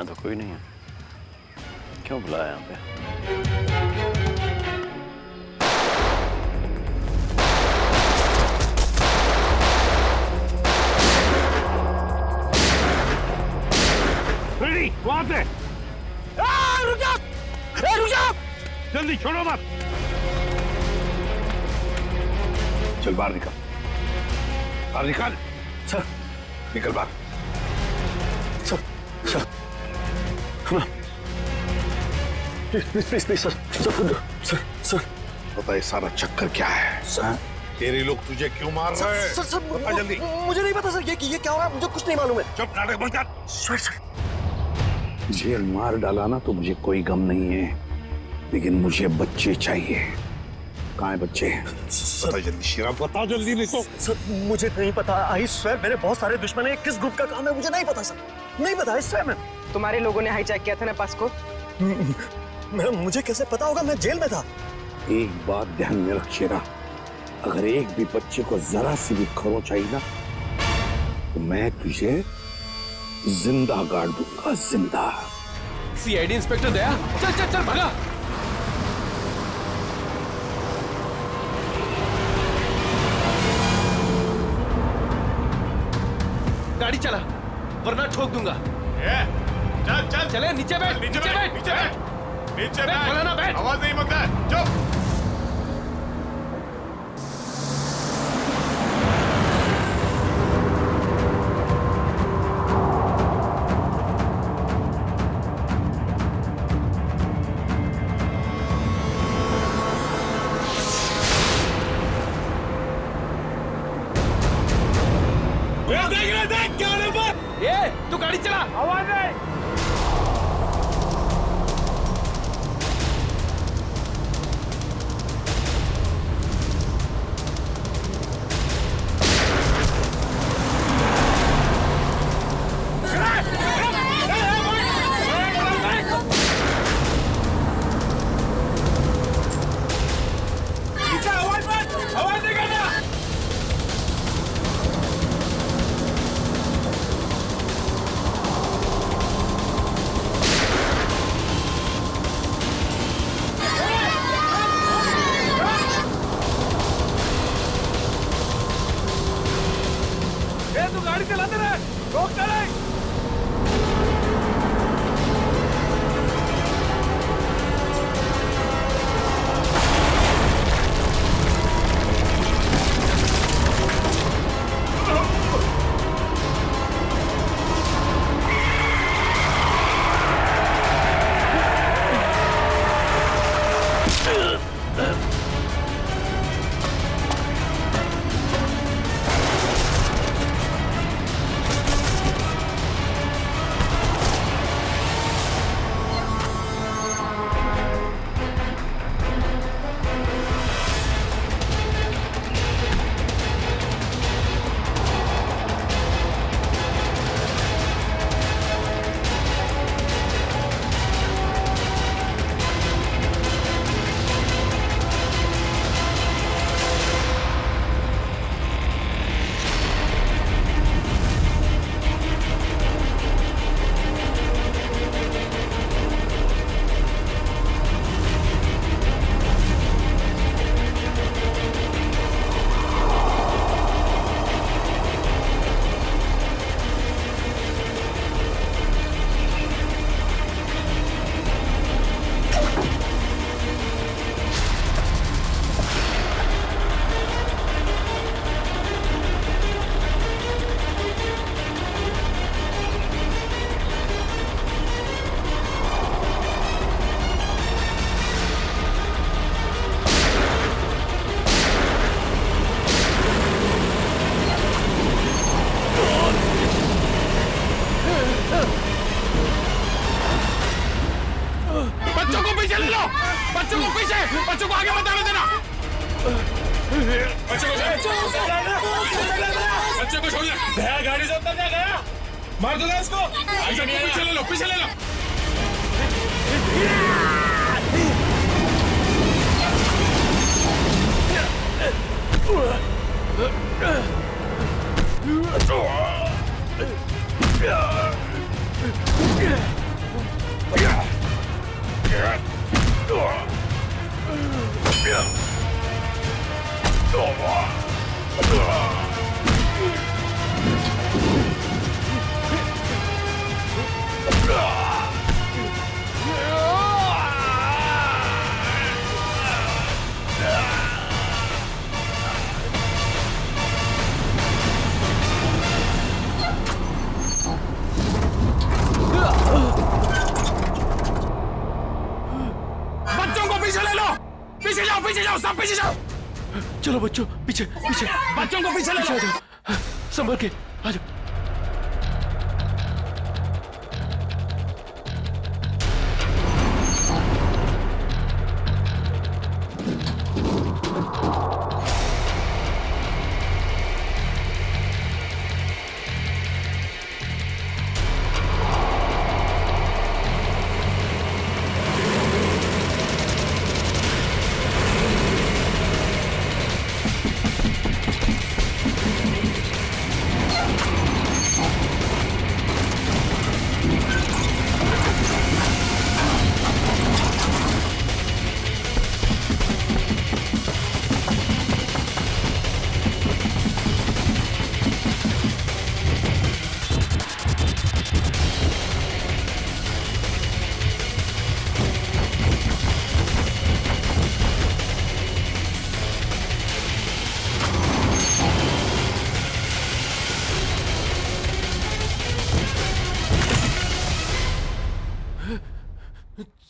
यहाँ तो कोई नहीं है, क्यों बुलाया यहाँ पे? वहां से रुक जाओ, रुक जाओ, जल्दी छोड़ो मत। चल बाहर निकल, बाहर निकल। सर निकल बाहर। Sir sir please please please sir sir sir sir पता है सारा चक्कर क्या है? सर तेरे लोग तुझे क्यों मार रहे हैं? सर सर बता जल्दी। मुझे नहीं पता सर, ये क्या हो रहा है, मुझे कुछ नहीं मालूम है। चुप, नाटक बंद कर। सर सर जेल मार डाला ना तो मुझे कोई गम नहीं है, लेकिन मुझे बच्चे चाहिए। कहाँ है बच्चे? बता जल्दी शीरा, बता जल्दी, नहीं तो। सर मुझे नहीं पता, आई स्वेयर मेरे बहुत सारे दुश्मन हैं, किस ग्रुप का काम है मुझे नहीं पता सर, नहीं पता, आई स्वेयर मैं। तुम्हारे लोगों ने हाईजैक किया था ना पास को? मैडम मुझे कैसे पता होगा, मैं जेल में था। एक बात ध्यान में रख शेरा, अगर एक भी बच्चे को जरा सी भी खरोंच आई ना तो मैं तुझे जिंदा गाड़ दूंगा, जिंदा। सीआईडी इंस्पेक्टर दया, चल चल चल भागा। गाड़ी चला वरना ठोक दूंगा। चल चल चले नीचे बैठ, नीचे बैठ, नीचे बैठ, नीचे बैठ, बोला ना बैठ। आवाज नहीं मत कर, चुप। ए, तू गाड़ी चला। आवाज नहीं। तू गाड़ी चलाते रहे, रोक चले। बच्चों को पीछे, बच्चों को आगे मत आने देना। बच्चों को छोड़ गया, गाड़ी से उतर गया, मार दो इसको। पीछे ले लो, पीछे ले लो। बच्चों को पीछे ले लो, पीछे जाओ, सब पीछे जाओ। चलो बच्चों, पीछे पीछे बच्चों को पीछे ले पीछे आ लो। जाओ, संभल के आ जाओ।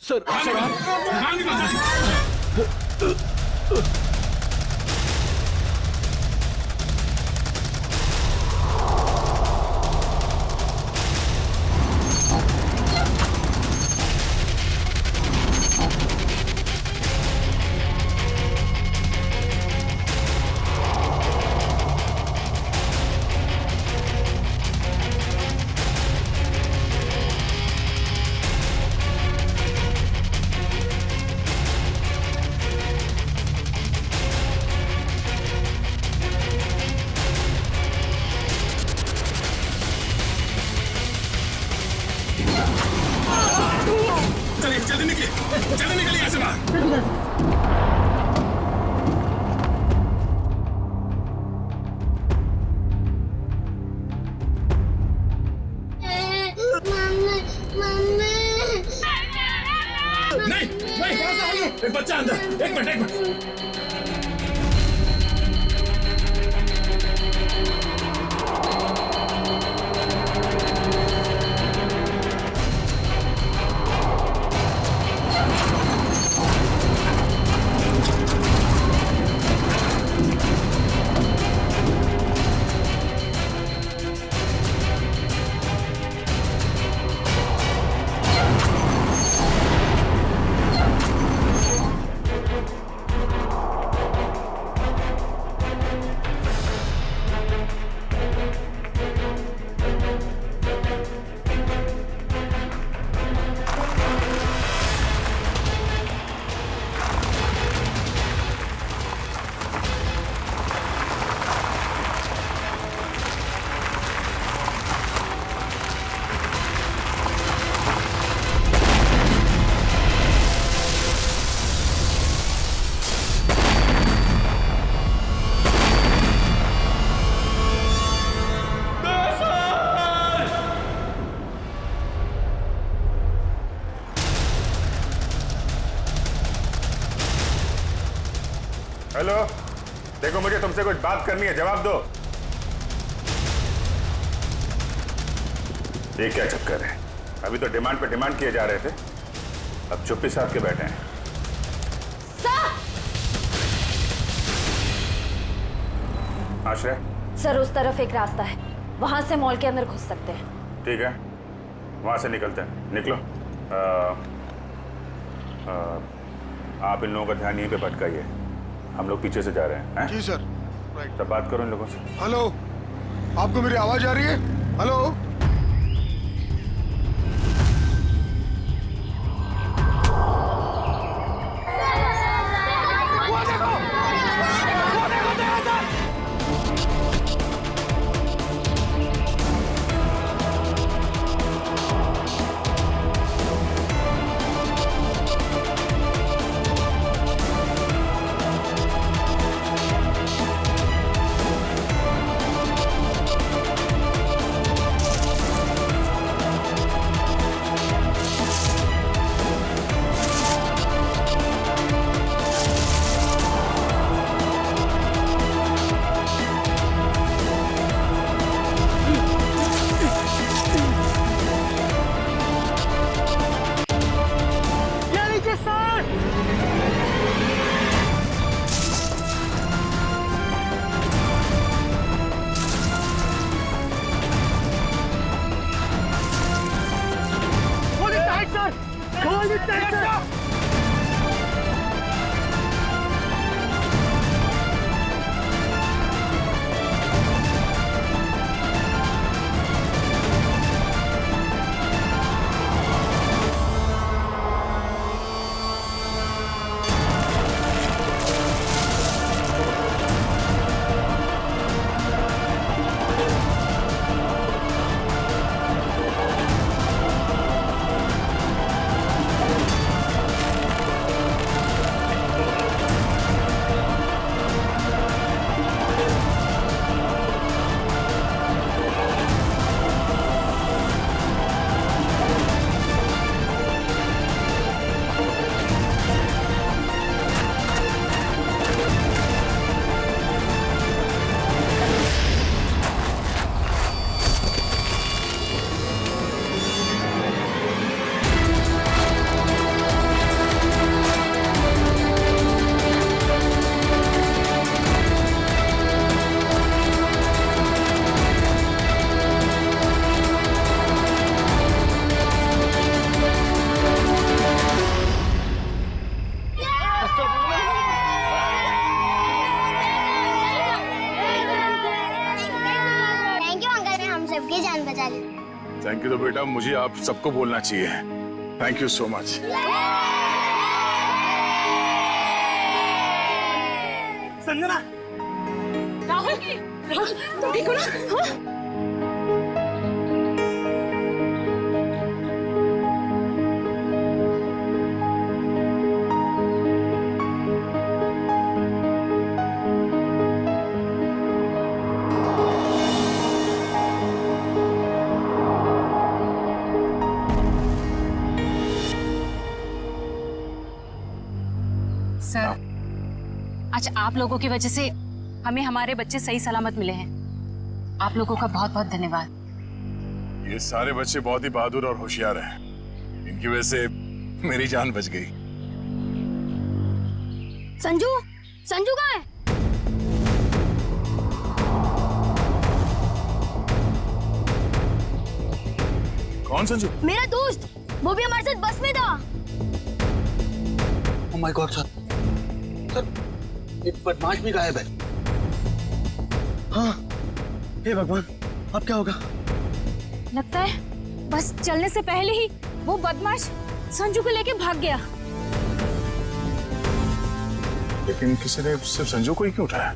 सर सर जल्दी निकलिए यहाँ से बाहर। नहीं, एक बच्चा अंदर, एक मिनट। हेलो, देखो मुझे तुमसे कुछ बात करनी है, जवाब दो। ये क्या चक्कर है? अभी तो डिमांड पे डिमांड किए जा रहे थे, अब चुप्पी साध के बैठे हैं। आश्रय सर, उस तरफ एक रास्ता है, वहां से मॉल के अंदर घुस सकते हैं। ठीक है, वहां से निकलते हैं। निकलो। आप इन लोगों का ध्यान यहीं पे भटकाइए, हम लोग पीछे से जा रहे हैं। जी सर। राइट। तब बात करो इन लोगों से। हेलो, आपको मेरी आवाज आ रही है? हेलो। थैंक यू अंकल ने हम सबकी जान बचा ली। थैंक यू तो बेटा मुझे आप सबको बोलना चाहिए। Thank you so much. Sanjana, Rahul की तुम ठीक हो ना? हाँ? सर, आज आप लोगों की वजह से हमें हमारे बच्चे सही सलामत मिले हैं। आप लोगों का बहुत बहुत धन्यवाद। ये सारे बच्चे बहुत ही बहादुर और होशियार हैं। इनकी वजह से मेरी जान बच गई। संजू, संजू कहाँ है? कौन संजू? मेरा दोस्त, वो भी हमारे साथ बस में था। ओह माय गॉड सर, एक बदमाश भी गायब है। हाँ, हे भगवान, अब क्या होगा? लगता है बस चलने से पहले ही वो बदमाश संजू को लेके भाग गया। लेकिन किसी ने सिर्फ संजू को ही क्यों उठाया?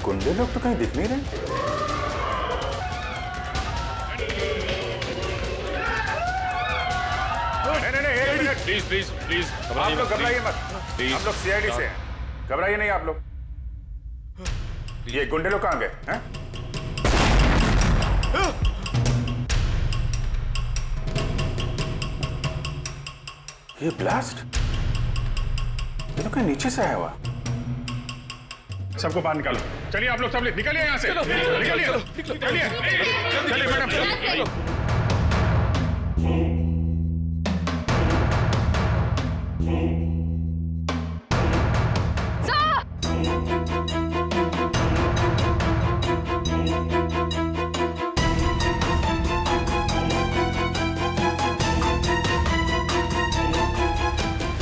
गुंडे लोग तो कहीं दिख नहीं रहे। नहीं, एक मिनट। प्लीज प्लीज प्लीज आप लोग घबराइए मत। हम लोग सीआईडी से हैं। घबराइए नहीं आप लोग। ये गुंडे लोग कहाँ गए हैं? ये ब्लास्ट ये तो कहीं नीचे से आया हुआ। सबको बाहर निकालो। चलिए आप लोग सब निकलिए यहाँ से। निकलिए चलिए मैडम।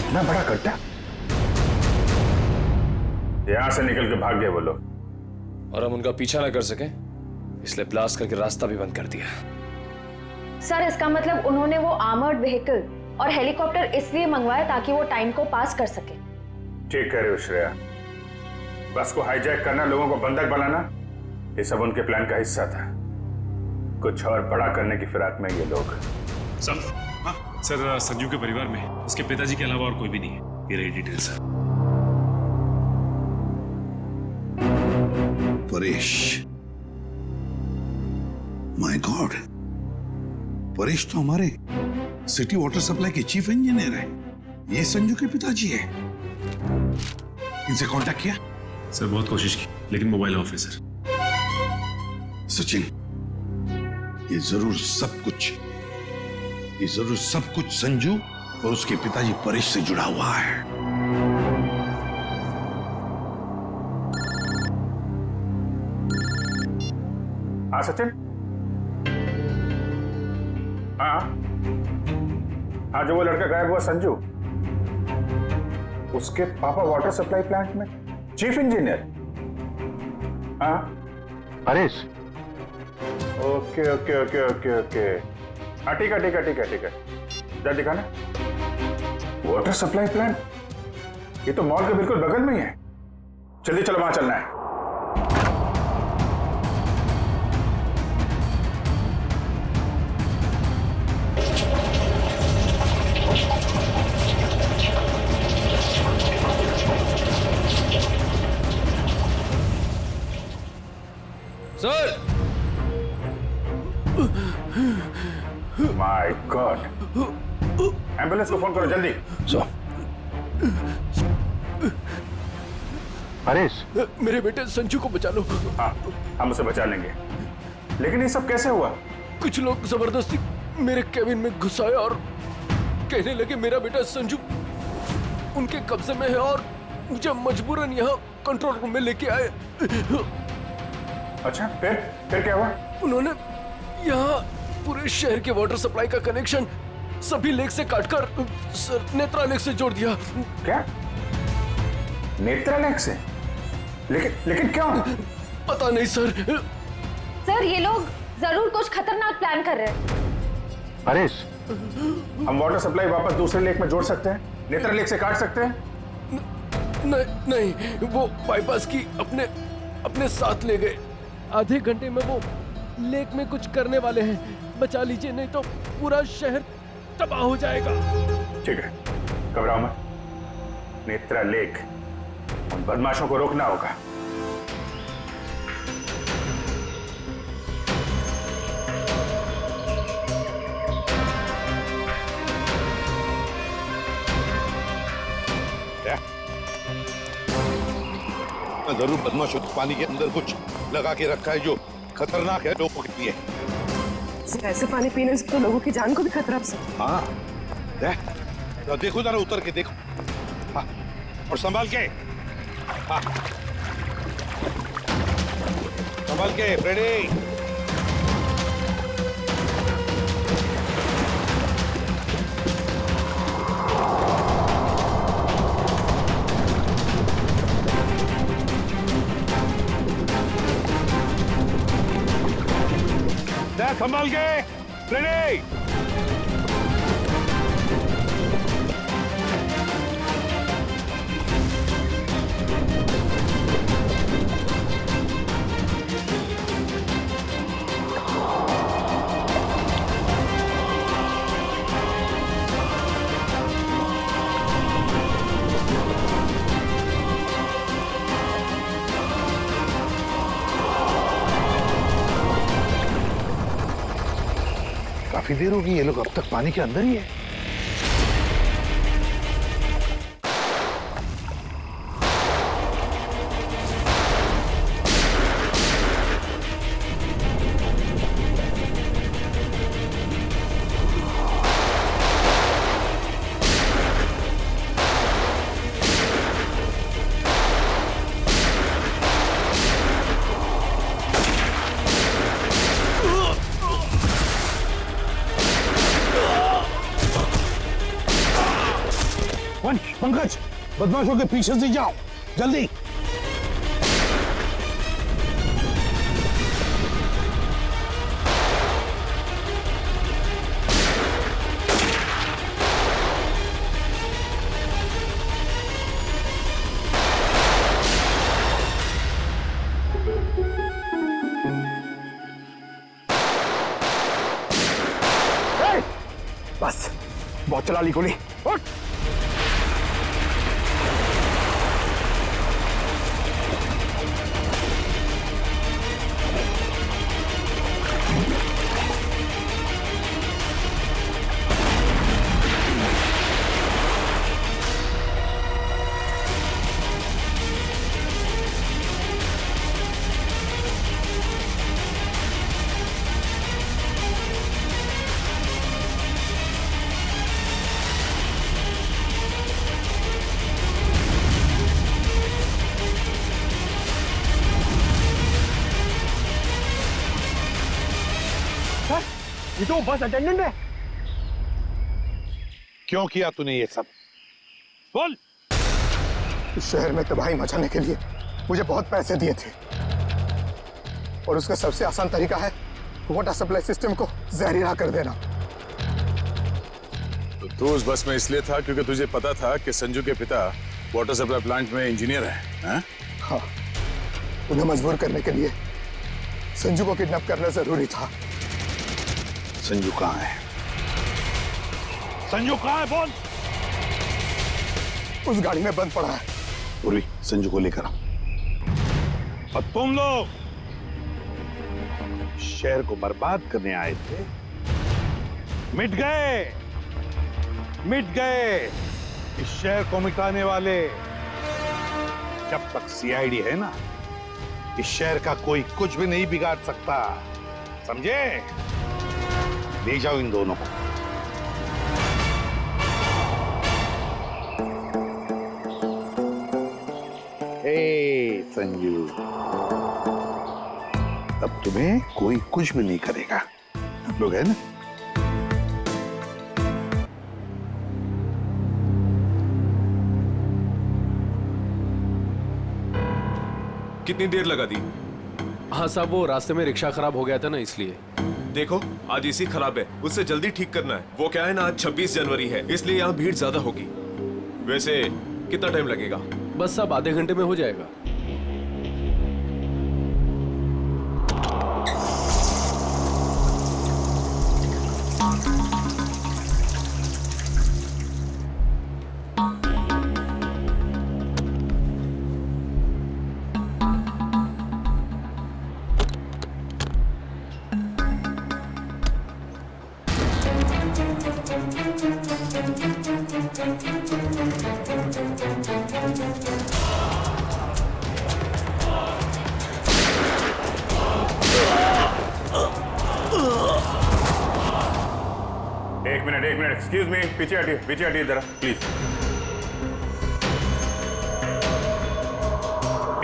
इतना बड़ा गड्ढा, यहां से निकल के भाग गए वो लोग, और हम उनका पीछा ना कर सके इसलिए ब्लास्ट करके रास्ता भी बंद कर दिया। सर, इसका मतलब उन्होंने वो आर्मर्ड व्हीकल और हेलीकॉप्टर इसलिए मंगवाया ताकि वो टाइम को पास कर सके। ठीक कह रहे हो श्रेया। बस को हाईजैक करना, लोगों को बंधक बनाना, ये सब उनके प्लान का हिस्सा था। कुछ और बड़ा करने की फिराक में ये लोग। सर, संजू के परिवार में उसके पिताजी के अलावा और कोई भी नहीं है। ये रही details. Paresh. My God, Paresh तो हमारे सिटी वाटर सप्लाई के चीफ इंजीनियर है। ये संजू के पिताजी है। इनसे कांटेक्ट किया? सर बहुत कोशिश की लेकिन मोबाइल ऑफ है सर। सचिन, ये जरूर सब कुछ संजू और उसके पिताजी परेश से जुड़ा हुआ है। हाँ सचिन। हाँ हाँ, जो वो लड़का गायब हुआ संजू, उसके पापा वाटर सप्लाई प्लांट में चीफ इंजीनियर। हाँ Paresh. Okay okay okay okay okay. हाँ ठीक है ठीक है ठीक है ठीक है, जा दिखाना। वाटर सप्लाई प्लांट, ये तो मॉल के बिल्कुल बगल में ही है। जल्दी चलो, वहां चलना है। सर, माय गॉड, एम्बुलेंस को फोन करो जल्दी। परेश, मेरे बेटे संजू को बचा लो। हाँ, हम उसे बचा लेंगे, लेकिन ये सब कैसे हुआ? कुछ लोग जबरदस्ती मेरे केबिन में घुसाए और कहने लगे मेरा बेटा संजू उनके कब्जे में है और मुझे मजबूरन यहाँ कंट्रोल रूम में लेके आए। अच्छा, फिर क्या हुआ? उन्होंने यहाँ पूरे शहर के वाटर सप्लाई का कनेक्शन सभी लेक से काटकर नेत्रा लेक से जोड़ दिया। क्या? नेत्रा लेक से? लेकिन क्यों? पता नहीं सर। सर, ये लोग जरूर कुछ खतरनाक प्लान कर रहे हैं। परेश, हम वाटर सप्लाई वापस दूसरे लेक में जोड़ सकते हैं, नेत्रा लेक से काट सकते हैं? नहीं, वो बाईपास की अपने साथ ले गए। आधे घंटे में वो लेक में कुछ करने वाले हैं। बचा लीजिए, नहीं तो पूरा शहर तबाह हो जाएगा। ठीक है, घबराओ मत। नेत्रा लेक, उन बदमाशों को रोकना होगा। जरूर बदमाशों ने पानी के अंदर कुछ लगा के रखा है जो खतरनाक है लोगों के लिए। ऐसे पानी पीने से तो लोगों की जान को भी खतरा हो सकता है। हाँ, तो देखो जरा, उतर के देखो। हाँ, और संभाल के। हाँ, संभाल के फ्रेडी। संभाल के रेडी। काफी देर होगी, ये लोग अब तक पानी के अंदर ही है। पंकज, बदमाशों के पीछे से जाओ जल्दी। बस, बहुत चला ली गोली। उठ। ये तो बस अटेंडेंट है। क्यों किया तूने ये सब? बोल। इस शहर में तबाही मचाने के लिए मुझे बहुत पैसे दिए थे और उसका सबसे आसान तरीका है वाटर सप्लाई सिस्टम को जहरीला कर देना। तो तू उस बस में इसलिए था क्योंकि तुझे पता था कि संजू के पिता वाटर सप्लाई प्लांट में इंजीनियर हैं? हाँ, उन्हें मजबूर करने के लिए संजू को किडनैप करना जरूरी था। संजू कहाँ है? संजू कहाँ है? बोल। उस गाड़ी में बंद पड़ा है। पूरी संजू को लेकर आओ। और तुम लोग शहर को बर्बाद करने आए थे, मिट गए, मिट गए। इस शहर को मिटाने वाले जब तक सीआईडी है ना, इस शहर का कोई कुछ भी नहीं बिगाड़ सकता, समझे? ले जाओ इन दोनों को। हे संजू, अब तुम्हें कोई कुछ भी नहीं करेगा, हम लोग है ना? कितनी देर लगा दी? हाँ साहब, वो रास्ते में रिक्शा खराब हो गया था ना, इसलिए। देखो, आज इसी खराब है, उससे जल्दी ठीक करना है। वो क्या है ना, आज 26 जनवरी है, इसलिए यहाँ भीड़ ज्यादा होगी। वैसे कितना टाइम लगेगा? बस साहब आधे घंटे में हो जाएगा। एक मिनट, एक्सक्यूज मी, पीछे हटिए जरा प्लीज।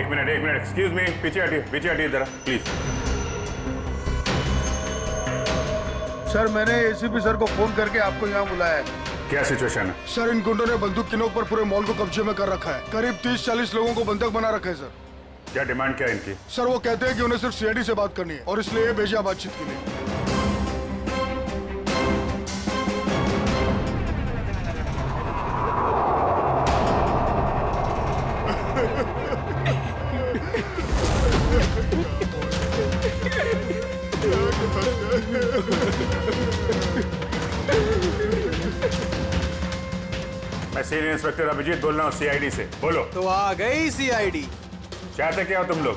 एक मिनट, एक्सक्यूज मी, पीछे हटिए जरा प्लीज। सर, मैंने एसीपी सर को फोन करके आपको यहाँ बुलाया है। क्या सिचुएशन है? सर, इन गुंडों ने बंदूक की नोक पर पूरे मॉल को कब्जे में कर रखा है। करीब 30-40 लोगों को बंधक बना रखा है सर। क्या डिमांड क्या है इनकी? सर, वो कहते हैं कि उन्हें सिर्फ सीआईडी से बात करनी है और इसलिए ये भेजा बातचीत के लिए। मैं सीनियर इंस्पेक्टर अभिजीत बोल रहा हूँ सीआईडी से। बोलो। तो आ गई सीआईडी। चाहते क्या हो तुम लोग?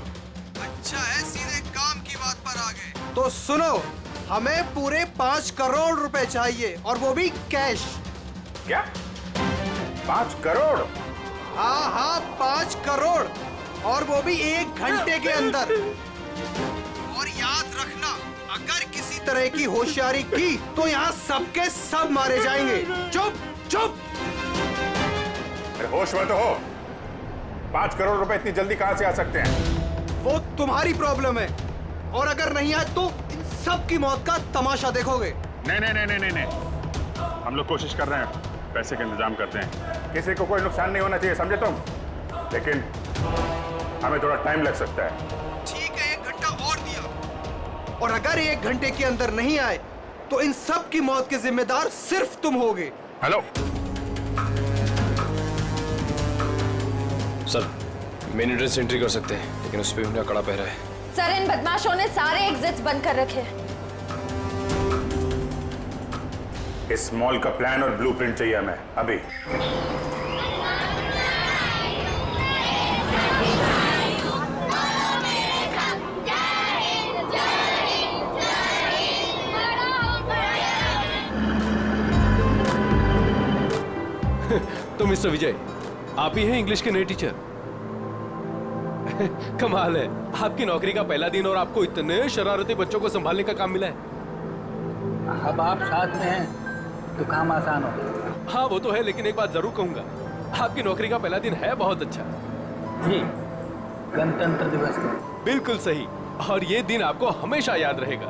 अच्छा है, सीधे काम की बात पर आ गए। तो सुनो, हमें पूरे 5 करोड़ रुपए चाहिए और वो भी कैश। क्या? 5 करोड़? हाँ, 5 करोड़ और वो भी 1 घंटे के अंदर। और याद रखना, अगर किसी तरह की होशियारी की तो यहाँ सबके सब मारे जाएंगे। चुप। अरे होश में तो हो। 5 करोड़ रुपए इतनी जल्दी कहां से आ सकते हैं? वो तुम्हारी प्रॉब्लम है, और अगर नहीं आए तो इन सब की मौत का तमाशा देखोगे। नहीं, हम लोग कोशिश कर रहे हैं, पैसे का इंतजाम करते हैं। किसी को कोई नुकसान नहीं होना चाहिए, समझे तुम? लेकिन हमें थोड़ा टाइम लग सकता है। ठीक है, 1 घंटा और दिया, और अगर 1 घंटे के अंदर नहीं आए तो इन सब की मौत के जिम्मेदार सिर्फ तुम होगे। Hello sir, main entrance entry कर सकते हैं, लेकिन उस पर उनका कड़ा पहरा है। सर, इन बदमाशों ने सारे एग्जिट्स बंद कर रखे हैं। इस मॉल का प्लान और ब्लूप्रिंट चाहिए हमें अभी। तो मिस्टर विजय, आप ही हैं इंग्लिश के नए टीचर? कमाल है, आपकी नौकरी का पहला दिन और आपको इतने शरारती बच्चों को संभालने का काम मिला है। अब आप साथ में हैं तो काम आसान हो। हाँ वो तो है, लेकिन एक बात जरूर कहूंगा, आपकी नौकरी का पहला दिन है बहुत अच्छा। जी, गणतंत्र दिवस का। बिल्कुल सही, और ये दिन आपको हमेशा याद रहेगा।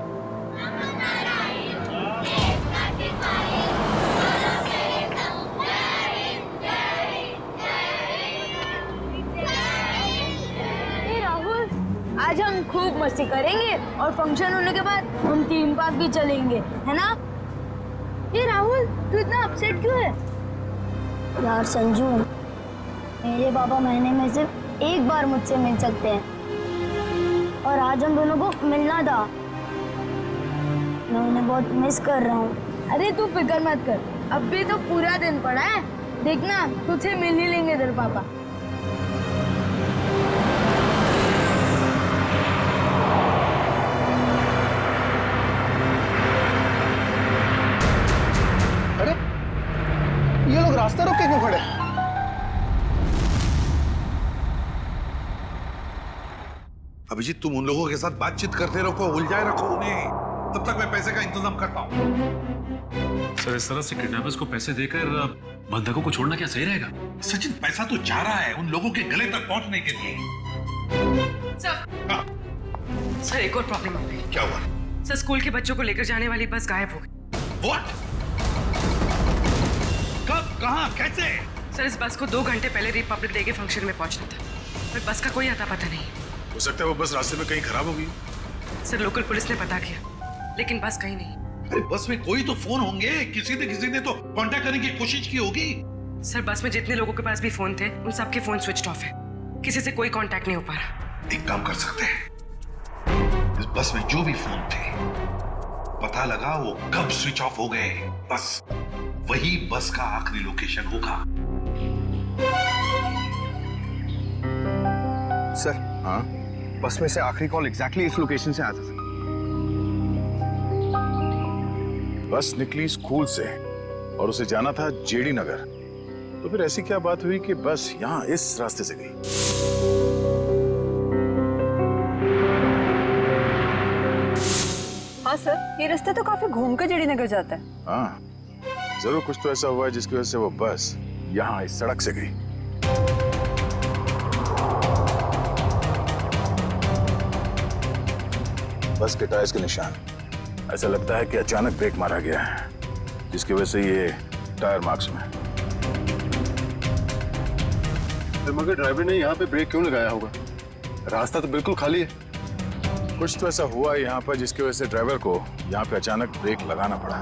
खूब मस्ती करेंगे और फंक्शन होने के बाद हम थीम पार्क भी चलेंगे, है ना? ये राहुल, तू इतना अपसेट क्यों है? यार संजू, मेरे पापा महीने में सिर्फ एक बार मुझसे मिल सकते हैं और आज हम दोनों को मिलना था। मैं उन्हें बहुत मिस कर रहा हूँ। अरे तू फिक्र मत कर, अब भी तो पूरा दिन पड़ा है, देखना तुझे मिल ही लेंगे तेरे पापा। अरे ये लोग रास्ता रोक के क्यों खड़े? अभिजीत, तुम उन लोगों के साथ बातचीत करते रखो, उलझाए रखो उन्हें, तब तक मैं पैसे का इंतजाम करता हूँ। सर, इस तरह से किडनैपर्स को पैसे देकर बंधकों को छोड़ना क्या सही रहेगा? सचिन, पैसा तो जा रहा है उन लोगों के गले तक पहुंचने के लिए। सर, एक और प्रॉब्लम हो गई। क्या हुआ? सर, स्कूल के बच्चों को लेकर जाने वाली बस गायब हो गई। What? कब, कहाँ, कैसे? सर, इस बस को 2 घंटे पहले रिपब्लिक डे के फंक्शन में पहुंचना था, पर बस का कोई अता पता नहीं। हो सकता है वो बस रास्ते में कहीं खराब हो गई। सर, लोकल पुलिस ने पता किया, लेकिन बस कहीं नहीं। अरे बस में कोई तो फोन होंगे, किसी ने तो कांटेक्ट करने की कोशिश की होगी। सर, बस में जितने लोगों के पास भी फोन थे, उन सबके फोन स्विच ऑफ है, किसी से कोई कांटेक्ट नहीं हो पा रहा। एक काम कर सकते हैं, इस बस में जो भी फोन थे, पता लगा वो कब स्विच ऑफ हो गए, बस वही बस का आखिरी लोकेशन होगा। सर, हाँ, बस में से आखिरी कॉल एग्जैक्टली इस लोकेशन से आया था। बस निकली स्कूल से और उसे जाना था जेडी नगर, तो फिर ऐसी क्या बात हुई कि बस यहाँ इस रास्ते से गई? हाँ सर, ये रास्ता तो काफी घूम कर जेडी नगर जाता है। हाँ, जरूर कुछ तो ऐसा हुआ है जिसकी वजह से वो बस यहाँ इस सड़क से गई। बस के टायर्स के निशान, ऐसा लगता है कि अचानक ब्रेक मारा गया है, जिसकी वजह से ये टायर मार्क्स में। मगर ड्राइवर ने यहाँ पे ब्रेक क्यों लगाया होगा? रास्ता तो बिल्कुल खाली है। कुछ तो ऐसा हुआ है यहाँ पर जिसकी वजह से ड्राइवर को यहाँ पे अचानक ब्रेक लगाना पड़ा।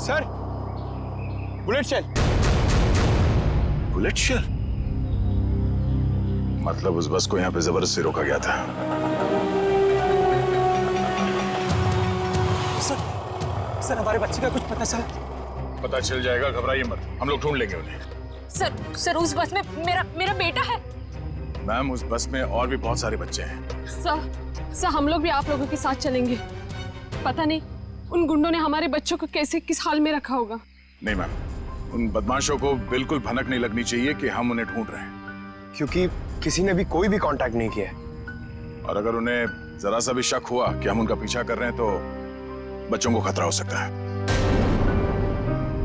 Sir, bullet shell. Bullet shell? मतलब उस बस को यहाँ पे जबरदस्ती रोका गया था। सर, हमारे बच्चे का कुछ पता चला? पता चल जाएगा, घबराइए मत, हम लोग ढूंढ लेंगे उन्हें। सर उस बस में मेरा बेटा है। मैम, उस बस में और भी बहुत सारे बच्चे हैं। सर हम लोग भी आप लोगों के साथ चलेंगे। पता नहीं उन गुंडों ने हमारे बच्चों को कैसे किस हाल में रखा होगा। नहीं मैम, उन बदमाशों को बिल्कुल भनक नहीं लगनी चाहिए कि हम उन्हें ढूंढ रहे हैं, क्योंकि किसी ने भी कोई भी कांटेक्ट नहीं किया। और अगर उन्हें जरा सा भी शक हुआ कि हम उनका पीछा कर रहे हैं तो बच्चों को खतरा हो सकता है।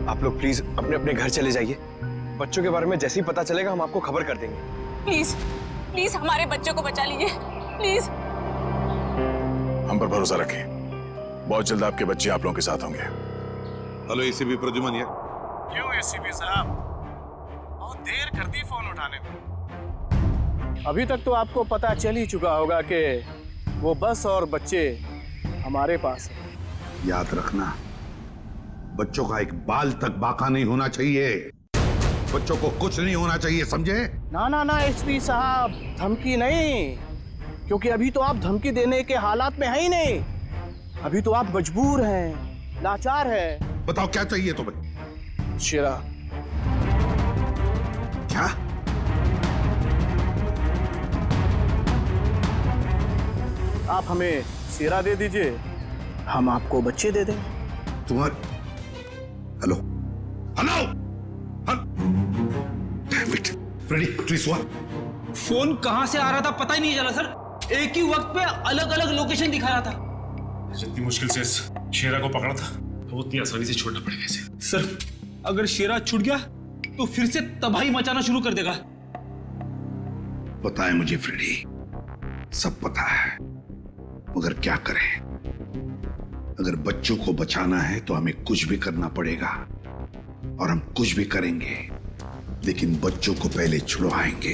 आप लोग प्लीज अपने अपने घर चले जाइए। बच्चों के बारे में जैसे ही पता चलेगा हम आपको खबर कर देंगे। प्लीज हमारे बच्चों को बचा लीजिए, प्लीज। हम पर भरोसा रखें, बहुत जल्द आपके बच्चे आप लोगों के साथ होंगे। हेलो एसीपी प्रद्युमन यार। क्यों एसीपी साहब, बहुत देर कर दी फोन उठाने में। अभी तक तो आपको पता चल ही चुका होगा कि वो बस और बच्चे हमारे पास हैं। याद रखना, बच्चों का एक बाल तक बाका नहीं होना चाहिए, बच्चों को कुछ नहीं होना चाहिए, समझे? ना एसपी साहब, धमकी नहीं, क्योंकि अभी तो आप धमकी देने के हालात में है ही नहीं। अभी तो आप मजबूर हैं, लाचार हैं। बताओ क्या चाहिए तुम्हें? शेरा। क्या? आप हमें शेरा दे दीजिए, हम आपको बच्चे दे दें। तुम्हारे हेलो फ्रेडी, प्लीज हुआ। फोन कहां से आ रहा था पता ही नहीं चला सर। एक ही वक्त पे अलग अलग लोकेशन दिखा रहा था। जितनी मुश्किल से इस शेरा को पकड़ा था, तो उतनी आसानी से छोड़ना पड़ेगा इसे। सर, अगर शेरा छूट गया तो फिर से तबाही मचाना शुरू कर देगा। पता है मुझे फ्रेडी, सब पता है, मगर क्या करें? अगर बच्चों को बचाना है तो हमें कुछ भी करना पड़ेगा, और हम कुछ भी करेंगे, लेकिन बच्चों को पहले छुड़वाएंगे।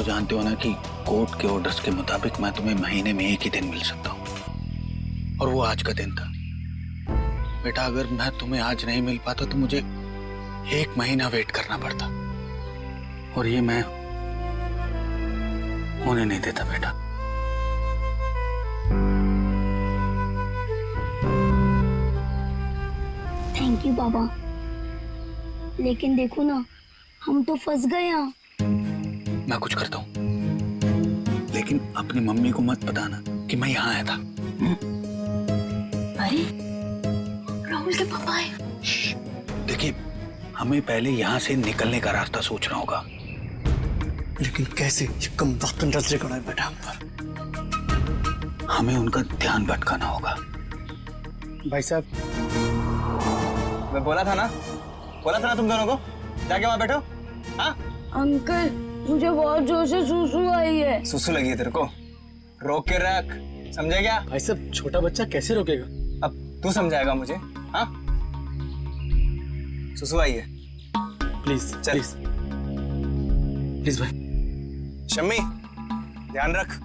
जानते हो ना कि कोर्ट के ऑर्डर्स के मुताबिक मैं तुम्हें महीने में एक ही दिन मिल सकता हूँ, और वो आज का दिन था। बेटा अगर मैं तुम्हें आज नहीं मिल पाता तो मुझे 1 महीना वेट करना पड़ता, और ये मैं होने नहीं देता बेटा। थैंक यू पापा, लेकिन देखो ना हम तो फंस गए यहाँ। मैं कुछ करता हूँ, लेकिन अपनी मम्मी को मत बताना कि मैं यहाँ आया था। अरे राहुल के पापा आए। देखिए हमें पहले यहाँ से निकलने का रास्ता सोचना होगा। लेकिन कैसे? ये कम वक्त नजरे कड़ा है बेटा हम पर। हमें उनका ध्यान भटकाना होगा। भाई साहब, मैं बोला था ना तुम दोनों को, जाके वहां बैठो। हाँ अंकल, मुझे बहुत जोर से सुसु आई है। सुसु लगी है तेरे को? रोक के रख, समझे क्या? भाई साहब छोटा बच्चा कैसे रोकेगा? अब तू समझाएगा मुझे? हाँ सुसु आई है। प्लीज चल प्लीज भाई। शम्मी ध्यान रख।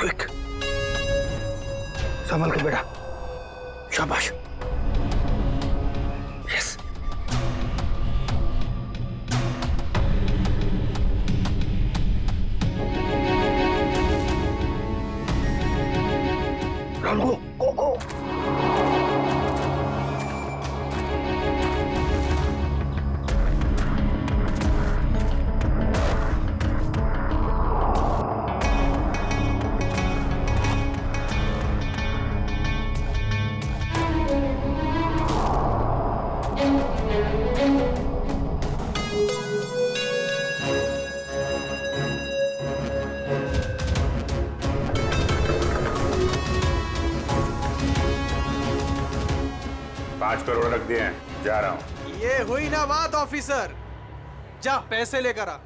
क्विक, संभल के बेटा। शाबाश। यस। राहुल गो। $5 करोड़ रख दिए हैं, जा रहा हूं। ये हुई ना बात ऑफिसर, जा पैसे लेकर आ।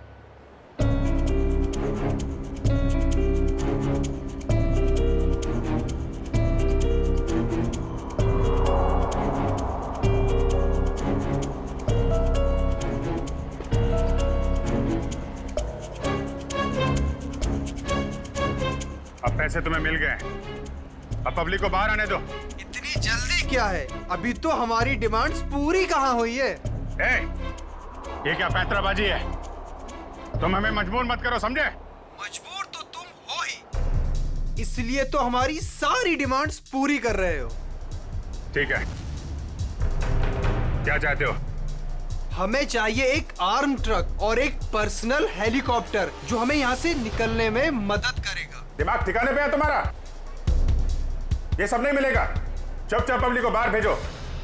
अब पैसे तुम्हें मिल गए, अब पब्लिक को बाहर आने दो। इतनी जल्दी क्या है? अभी तो हमारी डिमांड्स पूरी कहाँ हुई है? ये क्या पैंतराबाजी है? तुम हमें मजबूर मत करो, समझे? मजबूर तो तुम हो ही, इसलिए तो हमारी सारी डिमांड्स पूरी कर रहे हो। ठीक है, क्या चाहते हो? हमें चाहिए एक आर्म ट्रक और एक पर्सनल हेलीकॉप्टर जो हमें यहाँ से निकलने में मदद करेगा। दिमाग ठिकाने पे है तुम्हारा? ये सब नहीं मिलेगा, चुपचाप पब्लिक को बाहर भेजो।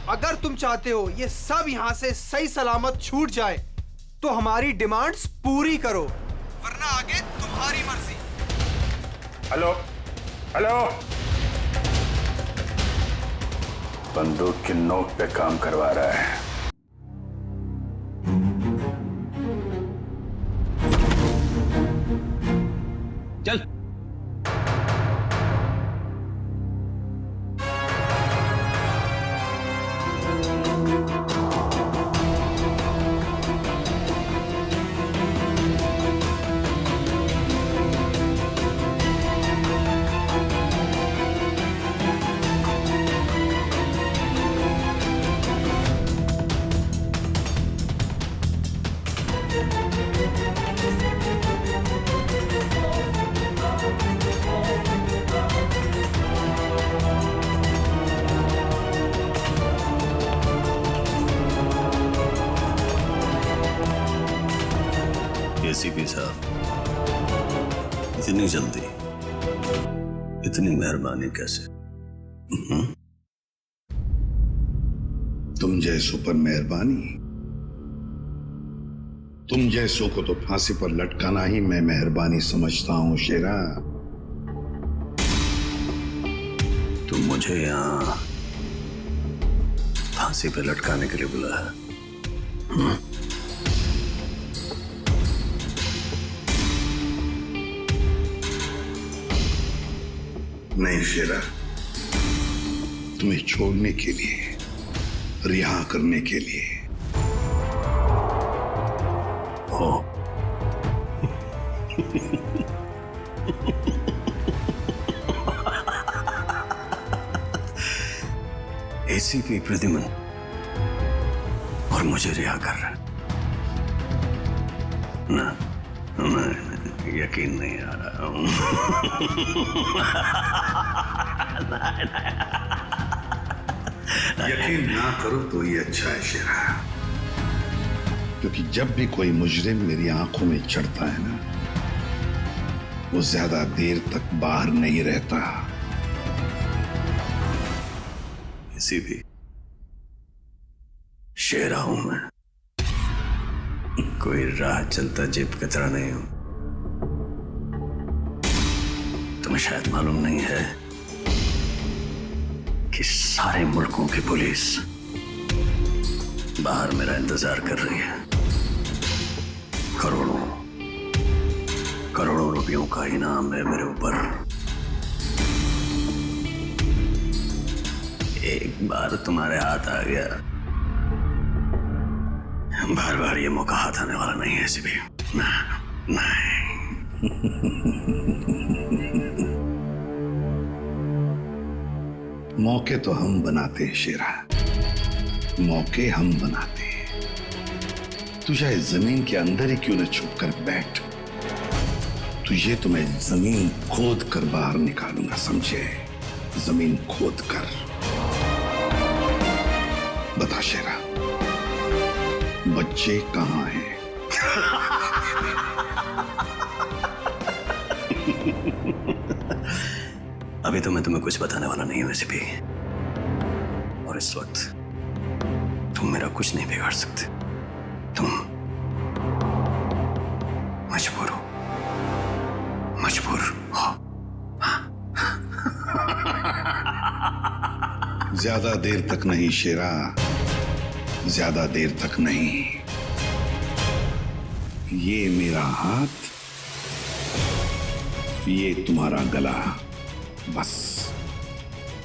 अगर तुम चाहते हो ये सब यहाँ से सही सलामत छूट जाए तो हमारी डिमांड्स पूरी करो, वरना आगे तुम्हारी मर्जी। हेलो हेलो, बंदूक की नोक पे काम करवा रहा है। चल। एसीपी साहब, इतनी जल्दी, इतनी मेहरबानी कैसे? तुम जैसों पर मेहरबानी? तुम जैसों को तो फांसी पर लटकाना ही मैं मेहरबानी समझता हूं शेरा। तुम मुझे यहाँ फांसी पे लटकाने के लिए बुलाया? नहीं शेरा, तुम्हें छोड़ने के लिए, रिहा करने के लिए। हो एसीपी प्रद्युमन और मुझे रिहा कर रहा है ना? यकीन नहीं आ रहा। यकीन ना करो तो ये अच्छा है शेरा, क्योंकि जब भी कोई मुजरिम मेरी आंखों में चढ़ता है ना, वो ज्यादा देर तक बाहर नहीं रहता। इसी भी शेरा हूं मैं, कोई राह चलता जेब कतरा नहीं हूं। तुम्हें शायद मालूम नहीं है कि सारे मुल्कों की पुलिस बाहर मेरा इंतजार कर रही है। करोड़ों करोड़ों रुपयों का इनाम है मेरे ऊपर। एक बार तुम्हारे हाथ आ गया, बार बार ये मौका हाथ आने वाला नहीं है ऐसे भी। नहीं। मौके तो हम बनाते हैं शेरा, मौके हम बनाते हैं। तू चाहे जमीन के अंदर ही क्यों न छुप कर बैठ, तुझे तो मैं जमीन खोद कर बाहर निकालूंगा, समझे? जमीन खोद कर। बता शेरा, बच्चे कहाँ हैं? अभी तो मैं तुम्हें कुछ बताने वाला नहीं हूं वैसे भी, और इस वक्त तुम मेरा कुछ नहीं बिगाड़ सकते। तुम मजबूर हो, मजबूर हो। ज्यादा देर तक नहीं शेरा, ज्यादा देर तक नहीं। ये मेरा हाथ, ये तुम्हारा गला, बस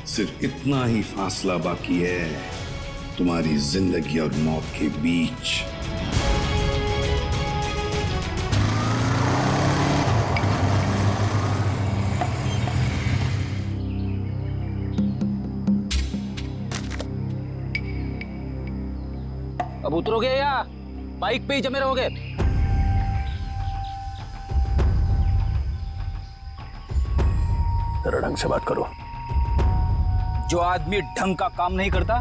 सिर्फ इतना ही फासला बाकी है तुम्हारी जिंदगी और मौत के बीच। अब उतरोगे या बाइक पे ही जमे रहोगे? जरा ढंग से बात करो। जो आदमी ढंग का काम नहीं करता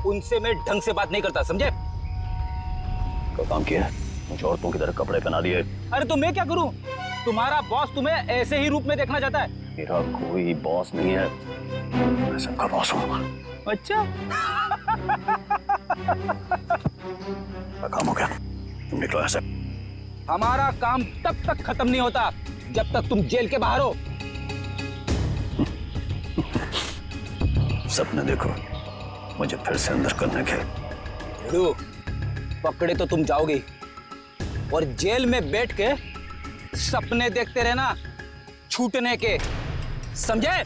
उनसे मैं ढंग से बात नहीं करता, समझे? क्या काम किया? मुझे औरतों की तरह कपड़े पहना दिए। अरे तो मैं क्या करूं? तुम्हारा बॉस तुम्हें ऐसे ही रूप में देखना चाहता है। मेरा कोई बॉस नहीं है, मैं सबका बॉस हूं। अच्छा। काम हो गया, तुम निकलो ऐसे। हमारा काम तब तक खत्म नहीं होता जब तक तुम जेल के बाहर हो। सपने देखो मुझे फिर से अंदर करने के। पकड़े तो तुम जाओगे, और जेल में बैठ के सपने देखते रहना छूटने के, समझे?